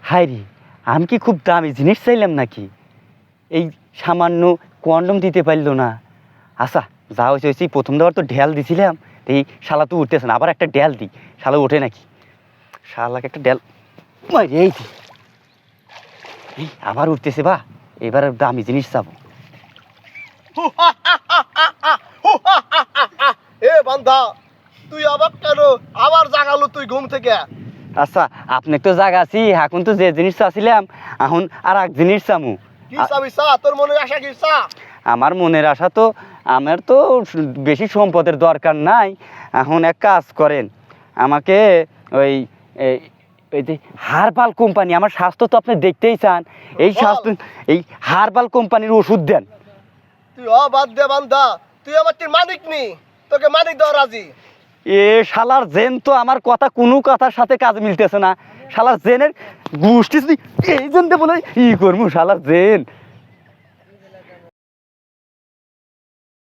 High রে, আমি কি খুব দামি জিনিস চাইলাম নাকি? এই সামান্য কন্ডম দিতে পারলো না। আচ্ছা যা হয়েছে হয়েছি, প্রথম দেওয়ার তো ঢেল দিছিলাম, এই শালা তো উঠতেছে না, আবার একটা ঢেল দিই, শালা ওঠে নাকি? শালাকে একটা ঢেল মারি, এই দি, এই আবার উঠতেছে। বা এবার দামি জিনিস চাবো। এ বান্ধা, তুই আবার কেন আবার জাগালো তুই ঘুম থেকে? আচ্ছা আপনি তো জায়গা আছি, এখন তো যে জিনিস চাচ্ছিলাম এখন আর এক জিনিস চামু। কি চাবি চা? তোর মনে আশা কি চা? আমার মনের আশা তো, আমার তো বেশি সম্পদের দরকার নাই। এখন এক কাজ করেন, আমাকে ওই এই ওই যে হার্বাল কোম্পানি, আমার স্বাস্থ্য তো আপনি দেখতেই চান, এই স্বাস্থ্য, এই হার্বাল কোম্পানির ওষুধ দেন। তুই বাদ দে বান্ধা, তুই আমার তুই মানিক নি, তোকে মানিক দেওয়া রাজি। এ শালার জেন তো আমার কথা কোনো কথার সাথে কাজ মিলতেছে না। শালার জেনের গোষ্ঠী যদি এই জন্য বলে ই করবো, শালার জেন